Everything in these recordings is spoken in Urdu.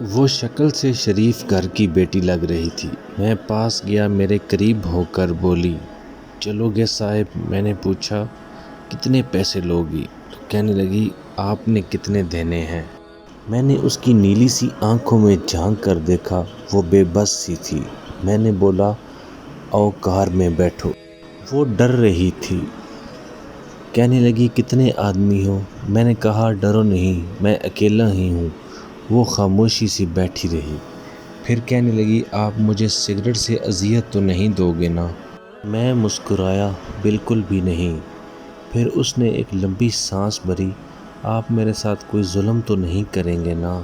وہ شکل سے شریف گھر کی بیٹی لگ رہی تھی۔ میں پاس گیا، میرے قریب ہو کر بولی، چلو گے صاحب؟ میں نے پوچھا، کتنے پیسے لوگی؟ تو کہنے لگی، آپ نے کتنے دینے ہیں؟ میں نے اس کی نیلی سی آنکھوں میں جھانک کر دیکھا، وہ بے بس سی تھی۔ میں نے بولا، آؤ کار میں بیٹھو۔ وہ ڈر رہی تھی۔ کہنے لگی، کتنے آدمی ہو؟ میں نے کہا، ڈرو نہیں، میں اکیلا ہی ہوں۔ وہ خاموشی سے بیٹھی رہی، پھر کہنے لگی، آپ مجھے سگریٹ سے اذیت تو نہیں دو گے نا؟ میں مسکرایا، بالکل بھی نہیں۔ پھر اس نے ایک لمبی سانس بھری، آپ میرے ساتھ کوئی ظلم تو نہیں کریں گے نا؟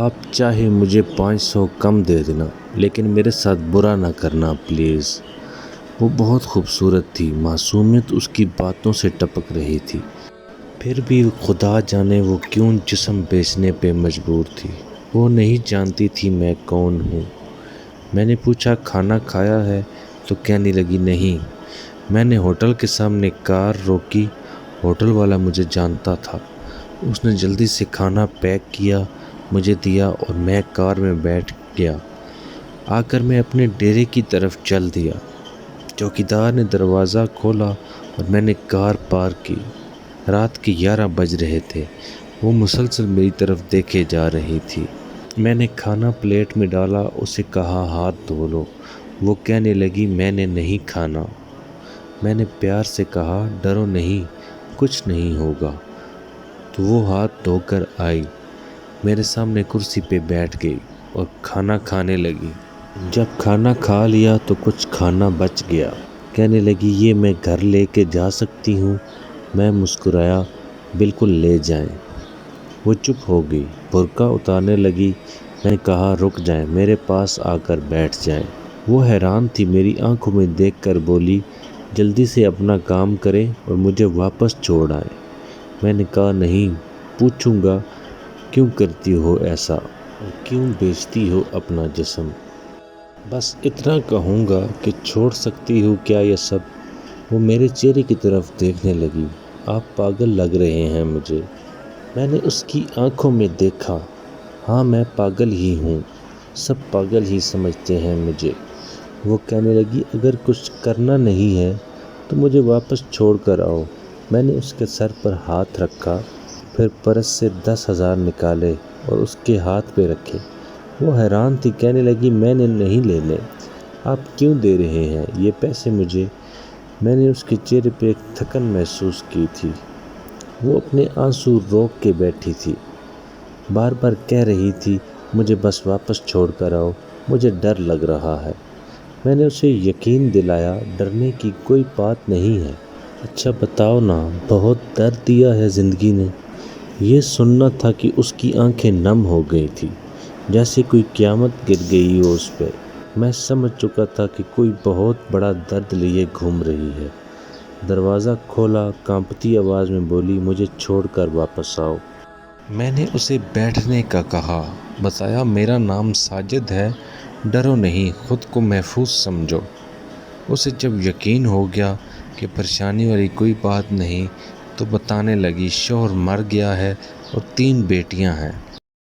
آپ چاہے مجھے 500 کم دے دینا، لیکن میرے ساتھ برا نہ کرنا پلیز۔ وہ بہت خوبصورت تھی، معصومیت اس کی باتوں سے ٹپک رہی تھی، پھر بھی خدا جانے وہ کیوں جسم بیچنے پہ مجبور تھی۔ وہ نہیں جانتی تھی میں کون ہوں۔ میں نے پوچھا، کھانا کھایا ہے؟ تو کہنے لگی، نہیں۔ میں نے ہوٹل کے سامنے کار روکی، ہوٹل والا مجھے جانتا تھا۔ اس نے جلدی سے کھانا پیک کیا، مجھے دیا اور میں کار میں بیٹھ گیا۔ آ کر میں اپنے ڈیرے کی طرف چل دیا۔ چوکیدار نے دروازہ کھولا اور میں نے کار پارک کی۔ رات کے 11 بج رہے تھے۔ وہ مسلسل میری طرف دیکھے جا رہی تھی۔ میں نے کھانا پلیٹ میں ڈالا، اسے کہا، ہاتھ دھو لو۔ وہ کہنے لگی، میں نے نہیں کھانا۔ میں نے پیار سے کہا، ڈرو نہیں، کچھ نہیں ہوگا۔ تو وہ ہاتھ دھو کر آئی، میرے سامنے کرسی پہ بیٹھ گئی اور کھانا کھانے لگی۔ جب کھانا کھا لیا تو کچھ کھانا بچ گیا۔ کہنے لگی، یہ میں گھر لے کے جا سکتی ہوں؟ میں مسکرایا، بالکل لے جائیں۔ وہ چپ ہو گئی، برقع اتارنے لگی۔ میں نے کہا، رک جائیں، میرے پاس آ کر بیٹھ جائیں۔ وہ حیران تھی، میری آنکھوں میں دیکھ کر بولی، جلدی سے اپنا کام کریں اور مجھے واپس چھوڑ آئیں۔ میں نے کہا، نہیں، پوچھوں گا کیوں کرتی ہو ایسا اور کیوں بیچتی ہو اپنا جسم؟ بس اتنا کہوں گا کہ چھوڑ سکتی ہو کیا یہ سب؟ وہ میرے چہرے کی طرف دیکھنے لگی، آپ پاگل لگ رہے ہیں مجھے۔ میں نے اس کی آنکھوں میں دیکھا، ہاں میں پاگل ہی ہوں، سب پاگل ہی سمجھتے ہیں مجھے۔ وہ کہنے لگی، اگر کچھ کرنا نہیں ہے تو مجھے واپس چھوڑ کر آؤ۔ میں نے اس کے سر پر ہاتھ رکھا، پھر پرس سے 10,000 نکالے اور اس کے ہاتھ پہ رکھے۔ وہ حیران تھی، کہنے لگی، میں نے نہیں لینے، آپ کیوں دے رہے ہیں یہ پیسے مجھے؟ میں نے اس کے چہرے پہ ایک تھکن محسوس کی تھی۔ وہ اپنے آنسو روک کے بیٹھی تھی، بار بار کہہ رہی تھی، مجھے بس واپس چھوڑ کر آؤ، مجھے ڈر لگ رہا ہے۔ میں نے اسے یقین دلایا، ڈرنے کی کوئی بات نہیں ہے۔ اچھا بتاؤ نا، بہت درد دیا ہے زندگی نے؟ یہ سننا تھا کہ اس کی آنکھیں نم ہو گئی تھی، جیسے کوئی قیامت گر گئی ہو اس پہ۔ میں سمجھ چکا تھا کہ کوئی بہت بڑا درد لیے گھوم رہی ہے۔ دروازہ کھولا، کانپتی آواز میں بولی، مجھے چھوڑ کر واپس آؤ۔ میں نے اسے بیٹھنے کا کہا، بتایا، میرا نام ساجد ہے، ڈرو نہیں، خود کو محفوظ سمجھو۔ اسے جب یقین ہو گیا کہ پریشانی والی کوئی بات نہیں تو بتانے لگی، شوہر مر گیا ہے اور 3 بیٹیاں ہیں۔